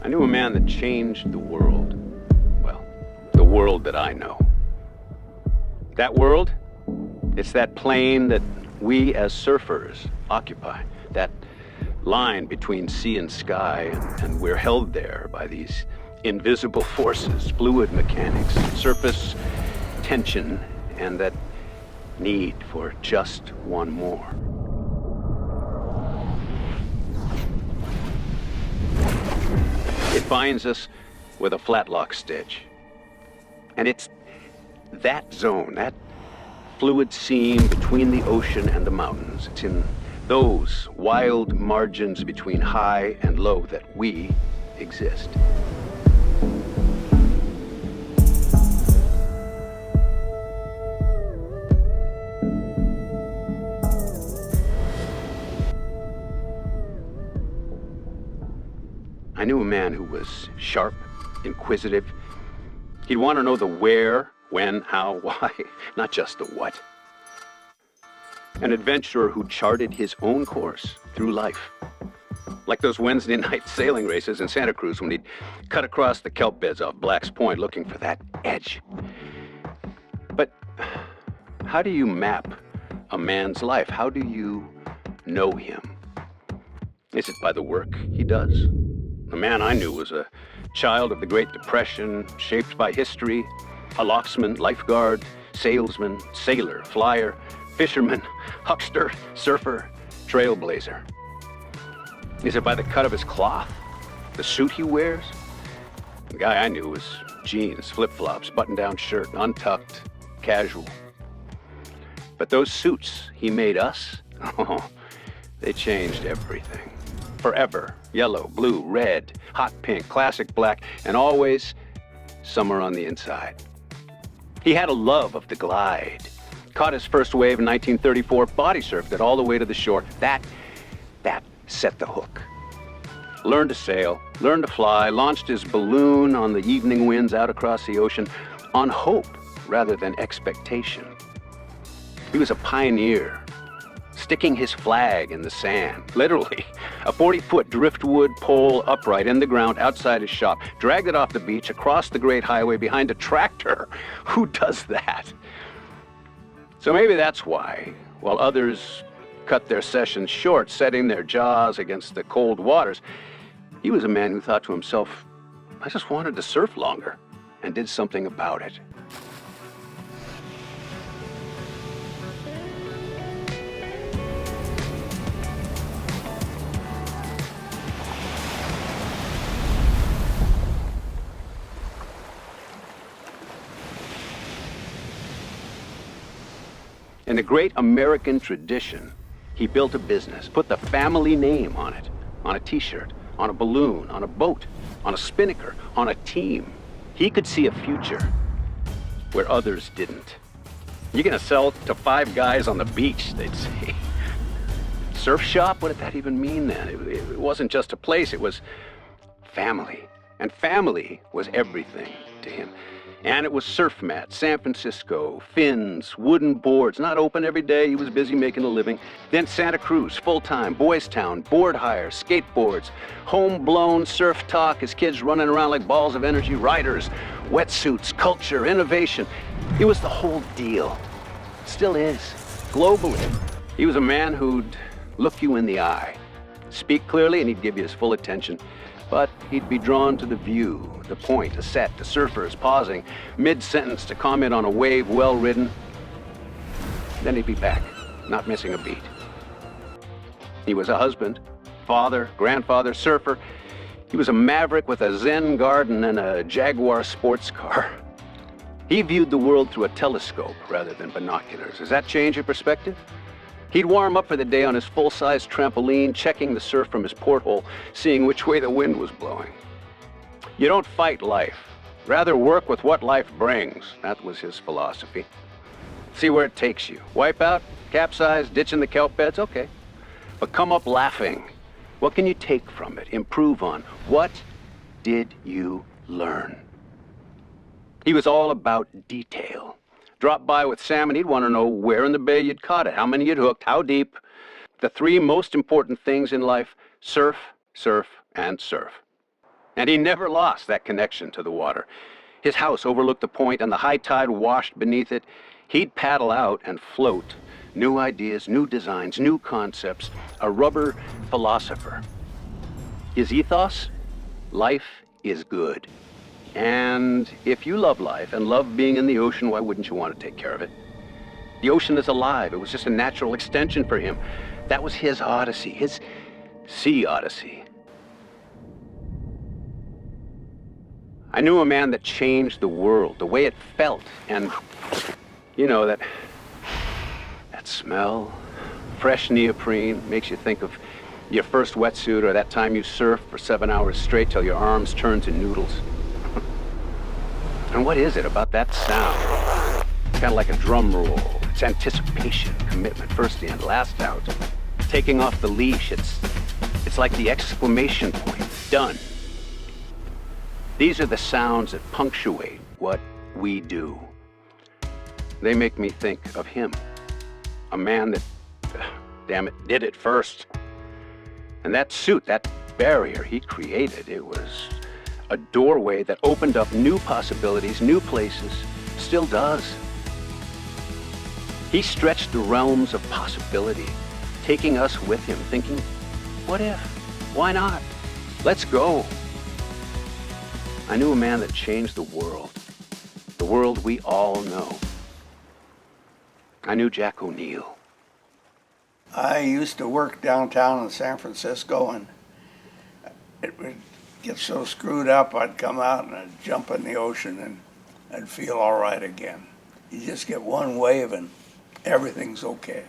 I knew a man that changed the world. Well, the world that I know. That world, it's that plane that we as surfers occupy. That line between sea and sky, and we're held there by these invisible forces, fluid mechanics, surface tension, and that need for just one more. It binds us with a flat lock stitch. And it's that zone, that fluid seam between the ocean and the mountains. It's in those wild margins between high and low that we exist. I knew a man who was sharp, inquisitive. He'd want to know the where, when, how, why, not just the what. An adventurer who charted his own course through life. Like those Wednesday night sailing races in Santa Cruz when he'd cut across the kelp beds off Black's Point looking for that edge. But how do you map a man's life? How do you know him? Is it by the work he does? The man I knew was a child of the Great Depression, shaped by history, a locksman, lifeguard, salesman, sailor, flyer, fisherman, huckster, surfer, trailblazer. Is it by the cut of his cloth, the suit he wears? The guy I knew was jeans, flip-flops, button-down shirt, untucked, casual. But those suits he made us, oh, they changed everything. Forever. Yellow, blue, red, hot pink, classic black, and always summer on the inside. He had a love of the glide. Caught his first wave in 1934, body surfed it all the way to the shore. That set the hook. Learned to sail, learned to fly, launched his balloon on the evening winds out across the ocean on hope rather than expectation. He was a pioneer, sticking his flag in the sand, literally. A 40-foot driftwood pole upright in the ground outside his shop, dragged it off the beach across the great highway behind a tractor. Who does that? So maybe that's why, while others cut their sessions short, setting their jaws against the cold waters, he was a man who thought to himself, I just wanted to surf longer, and did something about it. In the great American tradition, he built a business, put the family name on it, on a t-shirt, on a balloon, on a boat, on a spinnaker, on a team. He could see a future where others didn't. You're gonna sell to 5 guys on the beach, they'd say. Surf shop? What did that even mean then? It wasn't just a place, it was family. And family was everything to him. And it was surf mat, San Francisco, fins, wooden boards, not open every day, he was busy making a living. Then Santa Cruz, full-time, Boys Town, board hire, skateboards, home-blown surf talk, his kids running around like balls of energy, riders, wetsuits, culture, innovation. It was the whole deal. Still is, globally. He was a man who'd look you in the eye, speak clearly, and he'd give you his full attention. But he'd be drawn to the view, the point, the set, the surfers pausing mid-sentence to comment on a wave well-ridden. Then he'd be back, not missing a beat. He was a husband, father, grandfather, surfer. He was a maverick with a Zen garden and a Jaguar sports car. He viewed the world through a telescope rather than binoculars. Does that change your perspective? He'd warm up for the day on his full-size trampoline, checking the surf from his porthole, seeing which way the wind was blowing. You don't fight life. Rather work with what life brings. That was his philosophy. See where it takes you. Wipe out, capsize, ditching the kelp beds, okay. But come up laughing. What can you take from it? Improve on? What did you learn? He was all about detail. Drop by with salmon, he'd want to know where in the bay you'd caught it, how many you'd hooked, how deep. The 3 most important things in life: surf, surf, and surf. And he never lost that connection to the water. His house overlooked the point, and the high tide washed beneath it. He'd paddle out and float. New ideas, new designs, new concepts. A rubber philosopher. His ethos? Life is good. And if you love life and love being in the ocean, why wouldn't you want to take care of it? The ocean is alive. It was just a natural extension for him. That was his odyssey, his sea odyssey. I knew a man that changed the world, the way it felt, and, you know, that smell, fresh neoprene, makes you think of your first wetsuit or that time you surfed for 7 hours straight till your arms turned to noodles. And what is it about that sound? Kind of like a drum roll. It's anticipation, commitment, first in, last out. Taking off the leash, it's like the exclamation point, done. These are the sounds that punctuate what we do. They make me think of him. A man that, damn it, did it first. And that suit, that barrier he created, it was a doorway that opened up new possibilities, new places, still does. He stretched the realms of possibility, taking us with him, thinking, what if? Why not? Let's go. I knew a man that changed the world we all know. I knew Jack O'Neill. I used to work downtown in San Francisco, and it would get so screwed up, I'd come out and I'd jump in the ocean and I'd feel all right again. You just get one wave and everything's okay.